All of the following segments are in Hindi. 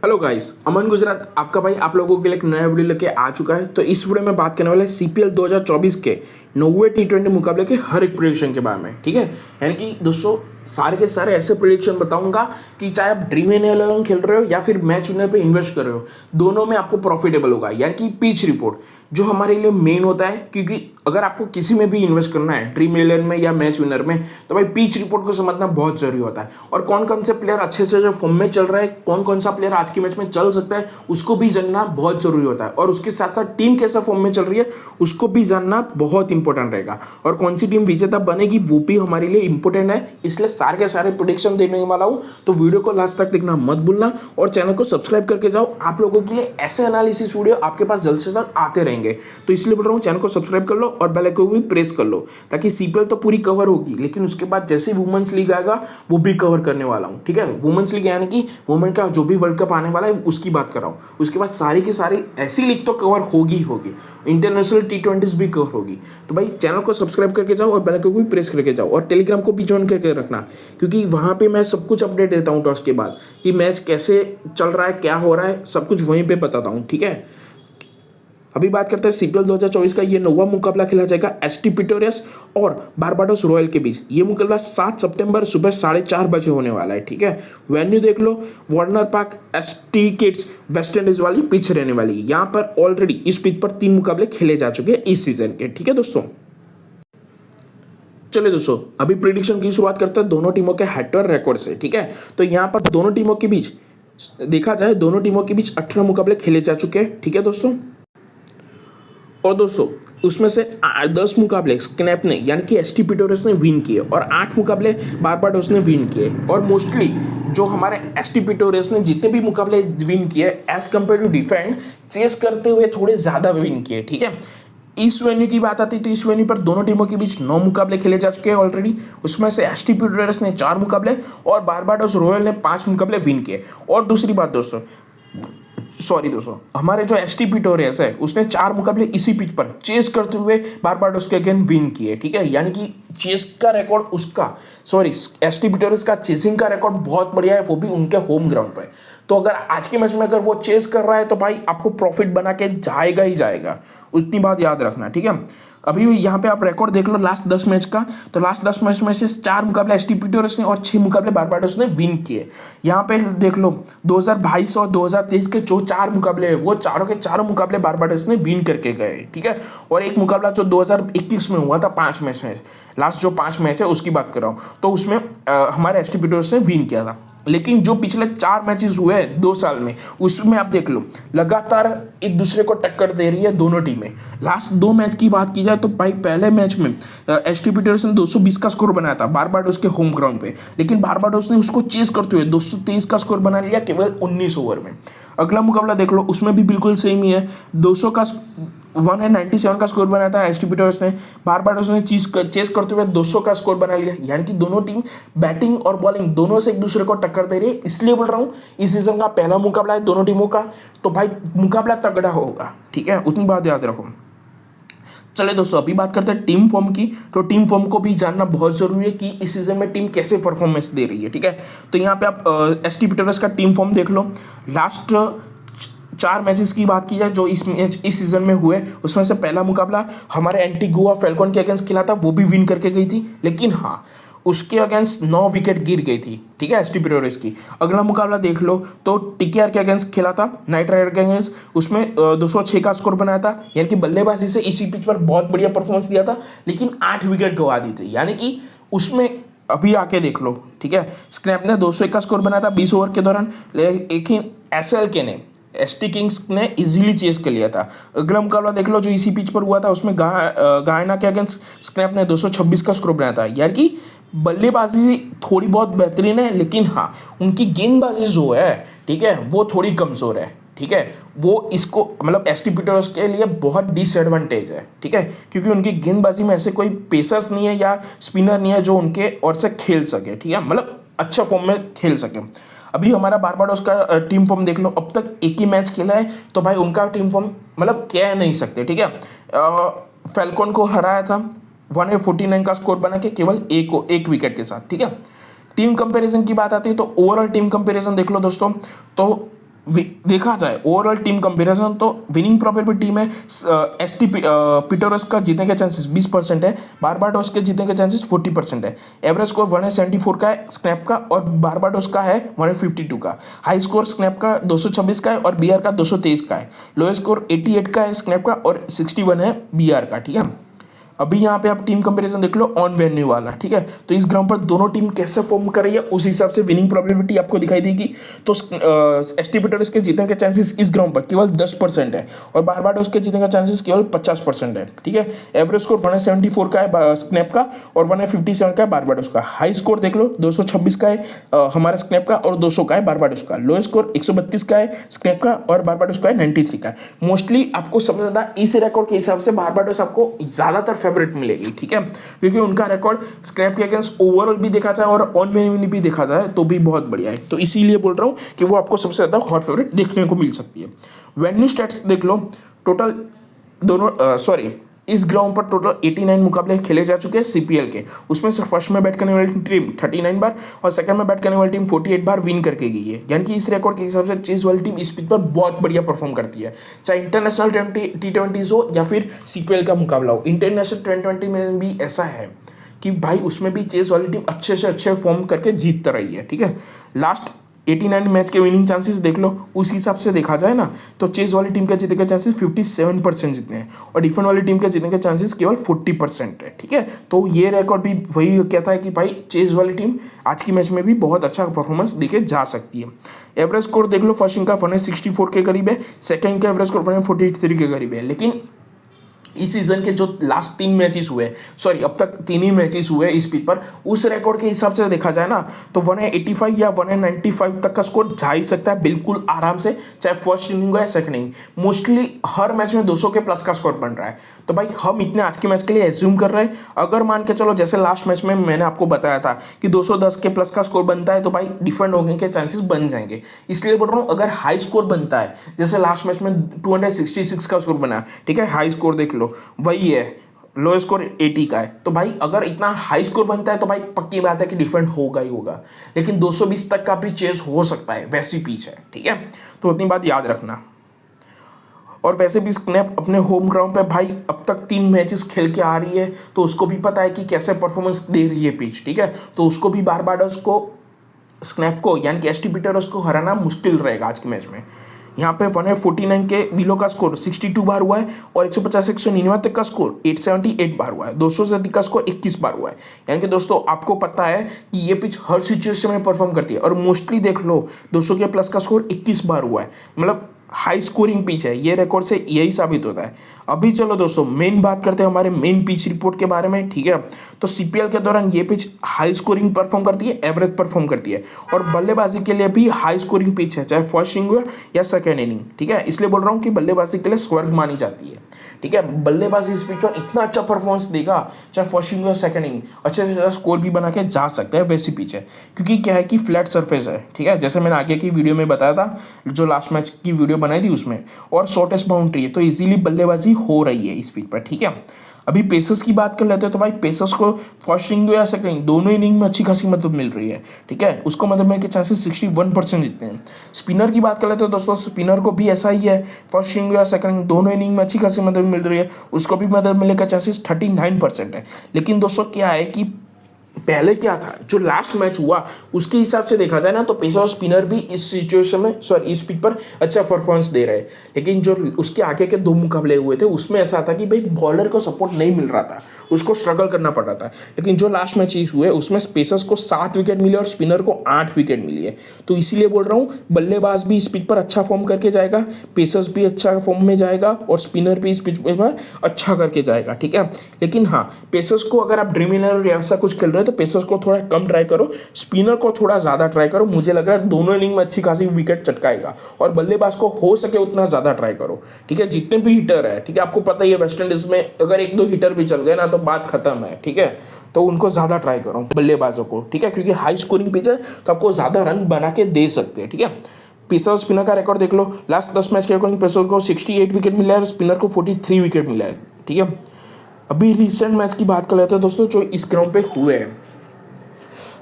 हेलो गाइस, अमन गुजरात आपका भाई आप लोगों के लिए एक नया वीडियो लेके आ चुका है। तो इस वीडियो में बात करने वाला है सीपीएल 2024 के 90 टी20 मुकाबले के हर एक प्रेडिक्शन के बारे में। ठीक है, यानी कि दोस्तों सारे के सारे ऐसे प्रेडिक्शन बताऊंगा कि चाहे आप ड्रीम इलेवन खेल रहे हो या फिर मैच विनर पे इन्वेस्ट कर रहे हो, दोनों में आपको प्रॉफिटेबल होगा। यानी कि पिच रिपोर्ट जो हमारे लिए मेन होता है, क्योंकि अगर आपको किसी में भी इन्वेस्ट करना है ड्रीम इलेवन में या मैच विनर में, तो भाई पिच रिपोर्ट को समझना बहुत जरूरी होता है। और कौन कौन से प्लेयर अच्छे से जो फॉर्म में चल रहा है, कौन कौन सा प्लेयर आज के मैच में चल सकता है, उसको भी जानना बहुत जरूरी होता है। और उसके साथ साथ टीम कैसा फॉर्म में चल रही है उसको भी जानना बहुत इंपॉर्टेंट रहेगा। और कौन सी टीम विजेता बनेगी वो भी हमारे लिए इंपॉर्टेंट है। इसलिए सारे के सारे प्रेडिक्शन देने वाला हूं, तो वीडियो को लास्ट तक देखना मत भूलना और चैनल को सब्सक्राइब करके जाओ। आप लोगों के लिए ऐसे एनालिसिस वीडियो आपके पास जल्द से जल्द आते रहेंगे। तो इसलिए बोल रहा हूँ चैनल को सब्सक्राइब कर लो और बेल आइकन को भी प्रेस कर लो, ताकि सीपीएल तो पूरी कवर होगी, लेकिन उसके बाद जैसे वुमेन्स लीग आएगा वो भी कवर करने वाला हूँ। ठीक है, वुमेन्स लीग यानी कि वुमेन का जो भी वर्ल्ड कप आने वाला है उसकी बात कर रहा हूँ। उसके बाद सारी की सारी ऐसी लीग तो कवर होगी इंटरनेशनल टी20 भी कवर होगी। तो भाई चैनल को सब्सक्राइब करके जाओ और बेल आइकन को भी प्रेस करके जाओ, और टेलीग्राम को भी ज्वाइन करके रखना, क्योंकि वहां पे मैं सब कुछ अपडेट देता हूँ टॉस के बाद कि मैच कैसे चल रहा है, क्या हो रहा है, सब कुछ वहीं पे बताता हूँ। ठीक है, अभी बात करते हैं सीपीएल 2024 का ये 9वां मुकाबला खेला जाएगा एसटी पिटोरियस और बारबाडोस रॉयल के बीच। ये मुकाबला 7 सितंबर सुबह 4:30 बजे होने वाला है। ठीक है, वेन्यू देख लो, Warner park, St Kitts West Indies वाली पिच रहने वाली है। यहाँ पर ऑलरेडी इस पिच पर 3 मुकाबले खेले जा चुके हैं इस सीजन के। ठीक है दोस्तों, चलिए दोस्तों अभी प्रिडिक्शन की शुरुआत करते हैं दोनों टीमों के हेड टू हेड रिकॉर्ड से। ठीक है, तो यहाँ पर दोनों टीमों के बीच देखा जाए, दोनों टीमों के बीच 18 मुकाबले खेले जा चुके हैं। ठीक है दोस्तों, और दोस्तों उसमें से 10 मुकाबले स्नैप ने यानी कि एसटी पिटोरस ने विन किए और 8 मुकाबले बारबाडोस ने विन किए। और मोस्टली जो हमारे एसटी पिटोरस ने जितने भी मुकाबले विन किए as compared to defend, chase करते हुए थोड़े ज़्यादा विन किए। ठीक है, इस वेन्यू की बात आती है तो इस वेन्यू पर दोनों टीमों के बीच 9 मुकाबले खेले जा चुके हैं ऑलरेडी। उसमें से एसटी पिटोरस ने 4 मुकाबले और बारबाडोस रॉयल ने 5 मुकाबले विन किए। और दूसरी बात दोस्तों, दोस्तों हमारे जो एसटी पिटोरियस है उसने 4 मुकाबले इसी पिच पर चेस करते हुए बारबाडोस के अगेंस्ट विन किए। ठीक है, यानी कि चेस का रिकॉर्ड उसका एसटी पिटोरियस का चेसिंग का रिकॉर्ड बहुत बढ़िया है, वो भी उनके होम ग्राउंड पे। तो अगर आज के मैच में अगर वो चेस कर रहा है तो भाई आपको प्रॉफिट बना के जाएगा ही जाएगा, उतनी बात याद रखना। ठीक है, अभी यहाँ पे आप रिकॉर्ड देख लो लास्ट 10 मैच का, तो लास्ट 10 मैच में से 4 मुकाबले एसटी पिटोरस ने और 6 मुकाबले बारबाडोस ने विन किए। यहाँ पे देख लो 2022 और 2023 के जो 4 मुकाबले हैं वो चारों के चारों मुकाबले बारबाडोस ने विन करके गए। ठीक है, और एक मुकाबला जो 2021 में हुआ था 5 मैच में, लास्ट जो 5 मैच है उसकी बात कर रहा हूँ, तो उसमें हमारे एसटी पिटोरस ने विन किया था। लेकिन जो पिछले 4 मैचेस हुए हैं 2 साल में, उसमें आप देख लो लगातार एक दूसरे को टक्कर दे रही है दोनों टीमें। लास्ट 2 मैच की बात की जाए तो भाई पहले मैच में एसटी पिटर्स ने 220 का स्कोर बनाया था बारबाडोस के होम ग्राउंड पे, लेकिन बारबाडोस ने उसको चेस करते हुए 223 का स्कोर बना लिया केवल 19 ओवर में। अगला मुकाबला देख लो, उसमें भी बिल्कुल सेम ही है, 200 का 197 का स्कोर बनाया था एसटी पिटर्स ने, बारबाडोस ने चेस करते हुए 200 का स्कोर बना लिया। यानी कि दोनों टीम बैटिंग और बॉलिंग दोनों से एक दूसरे को टक्कर दे रही है। इसलिए बोल रहा हूँ इस सीजन का पहला मुकाबला है दोनों टीमों का, तो भाई मुकाबला तगड़ा होगा। ठीक है, उतनी बात याद रखो। चलिए दोस्तों अभी बात करते हैं टीम फॉर्म की। तो टीम फॉर्म को भी जानना बहुत जरूरी है कि इस सीजन में टीम कैसे परफॉर्मेंस दे रही है। ठीक है, तो यहाँ पे आप एसटी पिटर्स का टीम फॉर्म देख लो। लास्ट 4 मैचेस की बात की जाए जो इस सीजन में हुए, उसमें से पहला मुकाबला हमारे एंटीगुआ फैल्कन के अगेंस्ट खेला था, वो भी विन करके गई थी, लेकिन हाँ उसके अगेंस्ट 9 विकेट गिर गई थी। ठीक है, एसटी पिटोरियस की। अगला मुकाबला देख लो तो टीकेआर के अगेंस्ट खेला था, नाइट राइडर के अगेंस्ट, उसमें 206 का स्कोर बनाया था। यानी कि बल्लेबाजी से इसी पिच पर बहुत बढ़िया परफॉर्मेंस दिया था, लेकिन 8 विकेट गवा दी थी। यानी कि उसमें अभी आके देख लो। ठीक है, स्क्रैप ने 201 का स्कोर बनाया था 20 ओवर के दौरान, लेकिन एसएल के ने एसटी किंग्स ने इजीली चेस कर लिया था। अगला मुकाबला देख लो जो इसी पिच पर हुआ था, उसमें गायना के अगेंस्ट स्क्रैप ने 226 का स्कोर बनाया था। यार कि बल्लेबाजी थोड़ी बहुत बेहतरीन है, लेकिन हाँ उनकी गेंदबाजी जो है ठीक है वो थोड़ी कमज़ोर है। ठीक है, वो इसको मतलब एसटी पिटर्स के लिए बहुत डिसएडवांटेज है। ठीक है, क्योंकि उनकी गेंदबाजी में ऐसे कोई पेसर्स नहीं है या स्पिनर नहीं है जो उनके और से खेल सके। ठीक है, मतलब अच्छा फॉर्म में खेल सके। अभी हमारा बारबाडोस का टीम फॉर्म देख लो, अब तक एक ही मैच खेला है, तो भाई उनका टीम फॉर्म मतलब कह नहीं सकते। ठीक है, फैल्कन को हराया था 149 का स्कोर बना के केवल एक विकेट के साथ। ठीक है, टीम कंपैरिजन की बात आती है तो ओवरऑल टीम कंपैरिजन देख लो दोस्तों, तो देखा जाए ओवरऑल टीम कंपैरिजन तो विनिंग प्रोबेबिलिटी में एसटी पिटोरस का जीतने के चांसेस 20% है, बारबाडोस के जीतने के चांसेस 40% है। एवरेज स्कोर 174 का है स्नैप का और बारबाडोस का है 152 का। हाई स्कोर स्नैप का 226 का है और बीआर का 223 का है। लोएस्ट स्कोर 88 का है स्नैप का और 61 है बीआर का, ठीक है। अभी यहाँ पे आप टीम कंपैरिजन देख लो ऑन वेन्यू वाला, ठीक है। तो इस ग्राउंड पर दोनों टीम कैसे फॉर्म कर रही है उस हिसाब से विनिंग प्रोबेबिलिटी आपको दिखाई देगी। तो एसटी पिटोरस के जीतने के चांसेस इस ग्राउंड पर केवल 10% है और बारबाडोस के जीतने का चांसेस केवल 50% है, ठीक है। एवरेज स्कोर 174 का है स्नैप का और 157 का है बारबाडोस का। हाई स्कोर देख लो 226 का है हमारा स्नैप का और 200 का है बारबाडोस का। लो स्कोर 132 का है स्नैप का और बारबाडोस का है 93 का है। मोस्टली आपको सबसे ज्यादा इस रिकॉर्ड के हिसाब से बारबाडोस आपको ज्यादातर फेवरेट मिलेगी, ठीक है, क्योंकि उनका रिकॉर्ड स्क्रैप के अगेंस्ट ओवरऑल भी देखा जाए और ऑन वेन्यू भी देखा जाए तो भी बहुत बढ़िया है। तो इसीलिए बोल रहा हूँ कि वो आपको सबसे ज्यादा हॉट फेवरेट देखने को मिल सकती है। वेन्यू स्टैट्स देख लो, टोटल दोनों इस ग्राउंड पर टोटल 89 मुकाबले खेले जा चुके हैं सीपीएल के। उसमें से फर्स्ट में बैट करने वाली टीम 39 बार और सेकंड में बैट करने वाली टीम 48 बार विन करके गई है। यानी कि इस रिकॉर्ड के हिसाब से चेस वाली टीम इस पिच पर बहुत बढ़िया परफॉर्म करती है, चाहे इंटरनेशनल T20 हो या फिर सीपीएल का मुकाबला हो। इंटरनेशनल T20 में भी ऐसा है कि भाई उसमें भी चेस वाली टीम अच्छे से अच्छे फॉर्म करके जीत रही है, ठीक है। लास्ट 89 मैच के विनिंग चांसेस देख लो, उस हिसाब से देखा जाए ना तो चेस वाली टीम के जीतने के चांसेस 57% जीतने हैं और डिफेंड वाली टीम के जीतने के चांसेस केवल 40% है, ठीक है। तो ये रिकॉर्ड भी वही कहता है कि भाई चेस वाली टीम आज की मैच में भी बहुत अच्छा परफॉर्मेंस देके जा सकती है। एवरेज स्कोर देख लो, फर्स्ट इनिंग का 164 के करीब है, सेकंड का एवरेज स्कोर 143 के करीब है। लेकिन इस सीजन के जो लास्ट 3 मैचेस हुए, सॉरी अब तक 3 ही मैचेस हुए इस पिच पर, उस रिकॉर्ड के हिसाब से देखा जाए ना तो 185 या 195 तक का स्कोर जा ही सकता है बिल्कुल आराम से, चाहे फर्स्ट इनिंग हो या सेकंड इनिंग। मोस्टली हर मैच में 200 के प्लस का स्कोर बन रहा है। तो भाई हम इतने आज के मैच के लिए एज्यूम कर रहे हैं, अगर मान के चलो जैसे लास्ट मैच में मैंने आपको बताया था कि 210 के प्लस का स्कोर बनता है तो भाई डिफेंड होने के चांसेस बन जाएंगे। इसलिए बोल रहा हूँ अगर हाई स्कोर बनता है, जैसे लास्ट मैच में 266 का स्कोर बना, ठीक है, हाई स्कोर देख लो वही है, लो स्कोर 80 का है, तो भाई अगर इतना हाई स्कोर बनता है तो भाई पक्की बात है कि डिफेंड होगा ही होगा। लेकिन 220 तक का भी चेस हो सकता है, वैसी पिच है, ठीक है। तो उतनी बात याद रखना। और वैसे भी स्नैप अपने होम ग्राउंड पे भाई अब तक 3 मैचेस खेल के आ रही है, तो उसको भी पता है कि कैसे परफॉर्मेंस दे रही है पिच, ठीक है। तो उसको भी बारबाडोस को, स्नैप को यानी कि एसटी पिटोरस को हराना मुश्किल रहेगा आज के मैच में। यहाँ पे 149 के बिलो का स्कोर 62 बार हुआ है और 150-199 तक का स्कोर 878 बार हुआ है। 200 से अधिक का स्कोर 21 बार हुआ है। यानी कि दोस्तों आपको पता है कि ये पिच हर सिचुएशन में परफॉर्म करती है और मोस्टली देख लो 200 के प्लस का स्कोर 21 बार हुआ है, मतलब हाई स्कोरिंग पिच है। ये रिकॉर्ड से यही साबित होता है। अभी चलो दोस्तों मेन बात करते हैं हमारे मेन पिच रिपोर्ट के बारे में, ठीक है। तो सीपीएल के दौरान ये पिच हाई स्कोरिंग परफॉर्म करती है, एवरेज परफॉर्म करती है और बल्लेबाजी के लिए भी हाई स्कोरिंग पिच है, चाहे फर्स्ट इनिंग हो या सेकेंड इनिंग, ठीक है। इसलिए बोल रहा हूँ कि बल्लेबाजी के लिए स्वर्ग मानी जाती है, ठीक है। बल्लेबाजी इस पिच पर इतना अच्छा परफॉर्मेंस देगा, चाहे फर्स्ट इनिंग या सेकेंड इनिंग, अच्छे से अच्छा स्कोर भी बना के जा सकता है, वैसी पिच है। क्योंकि क्या है कि फ्लैट सरफेस है, ठीक है, जैसे मैंने आगे की वीडियो में बताया था, जो लास्ट मैच की वीडियो बनाई थी उसमें, और शॉर्टेस्ट बाउंड्री है, तो इजीली बल्लेबाजी हो रही है इस पिच पर, ठीक है। अभी पेसर्स की बात कर लेते हैं तो भाई पेसर्स को फर्स्ट इनिंग या सेकंड इनिंग दोनों इनिंग में अच्छी खासी मदद मिल रही है, ठीक है। उसको मदद मिलने के चांसेस 61% जितने हैं। स्पिनर की बात कर लेते हैं दोस्तों, स्पिनर को भी ऐसा ही है, फर्स्ट इनिंग या सेकंड इनिंग दोनों इनिंग में अच्छी खासी मदद मिल रही है, उसको भी मदद मिलने का चांसेस 39% है। लेकिन दोस्तों क्या है कि पहले क्या था, जो लास्ट मैच हुआ उसके हिसाब से देखा जाए ना तो पेसर और स्पिनर भी इस सिचुएशन में, सॉरी इस पिच पर अच्छा परफॉर्मेंस दे रहे हैं। लेकिन जो उसके आगे के 2 मुकाबले हुए थे उसमें ऐसा था कि भाई बॉलर को सपोर्ट नहीं मिल रहा था, उसको स्ट्रगल करना पड़ रहा था। लेकिन जो लास्ट मैच हुए उसमें पेसर्स को 7 विकेट मिले और स्पिनर को 8 विकेट मिली है। तो इसीलिए बोल रहा हूँ बल्लेबाज भी इस पिच पर अच्छा फॉर्म करके जाएगा, पेसर्स भी अच्छा फॉर्म में जाएगा और स्पिनर भी इस पिच पर अच्छा करके जाएगा, ठीक है। लेकिन हाँ, पेसर्स को अगर आप ड्रीम 11 या ऐसा कुछ खेल रहे हो तो पेसर्स को थोड़ा कम ट्राई करो, स्पिनर को थोड़ा ज्यादा ट्राई करो। मुझे लग रहा है दोनों इनिंग में अच्छी खासी विकेट चटकाएगा और बल्लेबाज को हो सके उतना ज्यादा ट्राई करो, ठीक है। जितने भी हिटर है, ठीक है, आपको पता ही है वेस्ट इंडीज में अगर 1-2 हिटर भी चल गए ना तो बात खत्म है, ठीक है। तो उनको ज्यादा ट्राई करो बल्लेबाजों को, ठीक है, क्योंकि हाई स्कोरिंग पिच है तो आपको ज्यादा रन बना के दे सकते हैं, ठीक है। पेसर और स्पिनर का रिकॉर्ड देख लो, लास्ट 10 मैच के अकॉर्डिंग पेसर को 68 विकेट मिला है और स्पिनर को 43 विकेट मिला है, ठीक है। अभी रिसेंट मैच की बात कर लेते हैं दोस्तों जो इस ग्राउंड पे हुए हैं।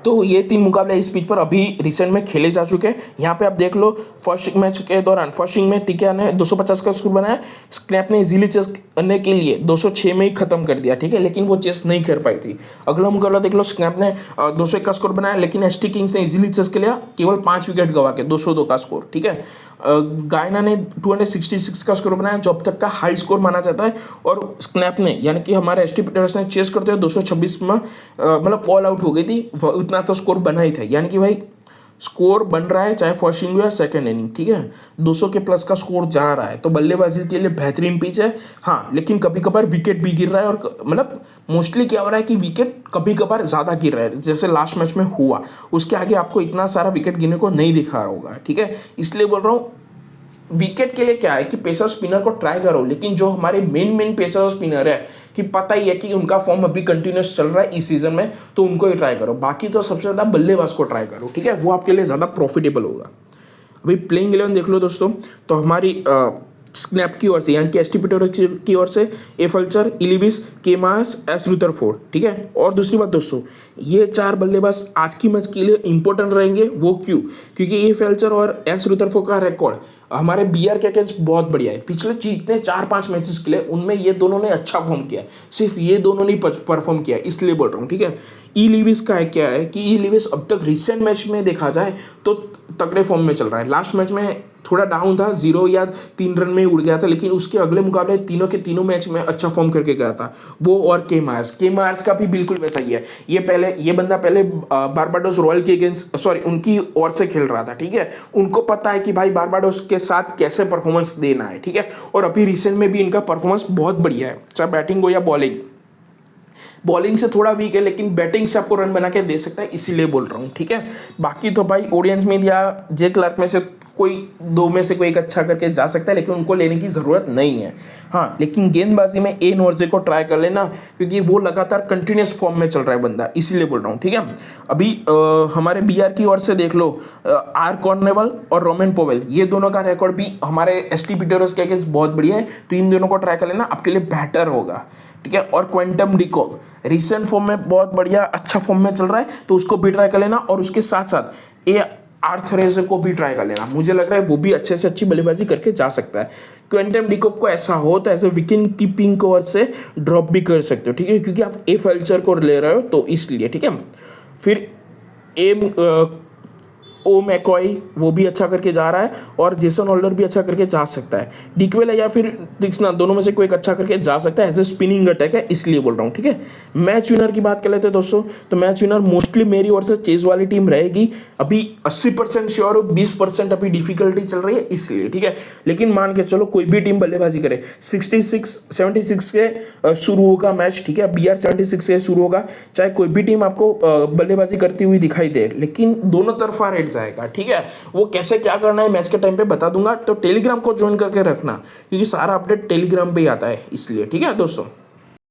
तो ये 3 मुकाबले इस पिच पर अभी रिसेंट में खेले जा चुके हैं। यहाँ पे आप देख लो फर्स्ट मैच के दौरान फर्स्ट इनिंग में टीके ने 250 का स्कोर बनाया, स्क्रैप ने इजीली चेस करने के लिए 206 में ही खत्म कर दिया, ठीक है, लेकिन वो चेस नहीं कर पाई थी। अगला मुकाबला देख लो, स्क्रैप ने 201 का स्कोर बनाया, लेकिन एसटी किंग्स ने इजीली चेस कर लिया केवल 5 विकेट गवा के 202 का स्कोर, ठीक है। गायना ने 266 का स्कोर बनाया जो अब तक का हाई स्कोर माना जाता है, और स्नैप ने यानी कि हमारे एसटी पीटर्स ने चेस करते हुए 226 में मतलब ऑल आउट हो गई थी, उतना तो स्कोर बना ही था, यानी कि भाई स्कोर बन रहा है चाहे फर्स्ट इनिंग या सेकंड इनिंग, ठीक है, 200 के प्लस का स्कोर जा रहा है, तो बल्लेबाजी के लिए बेहतरीन पिच है। हाँ, लेकिन कभी कभार विकेट भी गिर रहा है, और मतलब मोस्टली क्या हो रहा है कि विकेट कभी कभार ज़्यादा गिर रहा है, जैसे लास्ट मैच में हुआ, उसके आगे आपको इतना सारा विकेट गिरने को नहीं दिखा रहा होगा, ठीक है, इसलिए बोल रहा हूँ विकेट के लिए क्या है कि पेसर स्पिनर को ट्राई करो, लेकिन जो हमारे मेन पेसर स्पिनर है कि पता ही है कि उनका फॉर्म अभी कंटिन्यूस चल रहा है इस सीजन में, तो उनको ही ट्राई करो, बाकी तो सबसे ज़्यादा बल्लेबाज को ट्राई करो, ठीक है, वो आपके लिए ज़्यादा प्रॉफिटेबल होगा। अभी प्लेइंग 11 देख लो दोस्तों, तो हमारी स्नैप की ओर से यानी कि एसटी पीटर्स की ओर से ए फल्चर, इलिविस, के मार्स, एस रुदरफोर्ड, ठीक है। और दूसरी बात दोस्तों, ये 4 बल्लेबाज आज की मैच के लिए इंपॉर्टेंट रहेंगे, वो क्यों? क्योंकि ए फल्चर और एस रुदरफोर्ड का रिकॉर्ड हमारे बीआर के अगेंस्ट बहुत बढ़िया है। पिछले जितने 4-5 मैचेस के लिए उनमें ये दोनों ने अच्छा फॉर्म किया, सिर्फ ये दोनों ने परफॉर्म किया, इसलिए बोल रहा हूँ, ठीक है। ई लिविस का है क्या है कि ई लिविस अब तक रिसेंट मैच में देखा जाए तो तगड़े फॉर्म में चल रहा है। लास्ट मैच में थोड़ा डाउन था, 0 या 3 रन में उड़ गया था, लेकिन उसके अगले मुकाबले तीनों के तीनों मैच में अच्छा फॉर्म करके गया था वो। और के मार्स का भी बिल्कुल वैसा ही है। ये बंदा पहले बारबाडोस रॉयल के अगेंस्ट उनकी ओर से खेल रहा था, ठीक है। उनको पता है कि भाई बारबाडोस के साथ कैसे परफॉर्मेंस देना है, ठीक है, और अभी रिसेंट में भी इनका परफॉर्मेंस बहुत बढ़िया है, चाहे बैटिंग हो या बॉलिंग से थोड़ा वीक है, लेकिन बैटिंग से आपको रन बना के दे सकता है, इसीलिए बोल रहा हूँ, ठीक है। बाकी तो भाई ऑडियंस में या जे क्लार्क में से कोई 2 में से कोई एक अच्छा करके जा सकता है, लेकिन उनको लेने की ज़रूरत नहीं है। हाँ, लेकिन गेंदबाजी में ए नॉर्जे को ट्राई कर लेना, क्योंकि वो लगातार कंटिन्यूस फॉर्म में चल रहा है बंदा, इसीलिए बोल रहा हूँ, ठीक है। अभी हमारे बीआर की ओर से देख लो, आर कॉर्नेवल और रोमन पोवेल, ये दोनों का रिकॉर्ड भी हमारे एसटी पीटर्स के अगेंस्ट बहुत बढ़िया है, तो इन दोनों को ट्राई कर लेना, आपके लिए बेहतर होगा, ठीक है। और क्विंटम डिकॉक रिसेंट फॉर्म में बहुत बढ़िया अच्छा फॉर्म में चल रहा है, तो उसको भी ट्राई कर लेना, और उसके साथ साथ ए आर्थरेज को भी ट्राई कर लेना, मुझे लग रहा है वो भी अच्छे से अच्छी बल्लेबाजी करके जा सकता है। क्विंटम डिकॉक को ऐसा हो तो ऐसे विकेट कीपिंग को ओर से ड्रॉप भी कर सकते हो, ठीक है, क्योंकि आप ए फल्चर को ले रहे हो, तो इसलिए, ठीक है। फिर ओ मैकॉय वो भी अच्छा करके जा रहा है, और जेसन होल्डर भी अच्छा करके जा सकता है। डिकवेल या फिर दिक्सना, दोनों में से कोई एक अच्छा करके जा सकता है, एज ए स्पिनिंग अटैक है, इसलिए बोल रहा हूँ, ठीक है। मैच विनर की बात कर लेते हैं दोस्तों, तो मैच विनर मोस्टली मेरी ओर से चेज वाली टीम रहेगी। अभी 80% श्योर हो, 20% अभी डिफिकल्टी चल रही है, इसलिए, ठीक है। लेकिन मान के चलो कोई भी टीम बल्लेबाजी करे, 76 के शुरू होगा मैच, ठीक है, BR 76 से शुरू होगा, चाहे कोई भी टीम आपको बल्लेबाजी करती हुई दिखाई दे, लेकिन दोनों तरफा रेट जाएगा, ठीक है। वो कैसे क्या करना है मैच के टाइम पे बता दूंगा, तो टेलीग्राम को ज्वाइन करके रखना, क्योंकि सारा अपडेट टेलीग्राम पे ही आता है, इसलिए, ठीक है दोस्तों।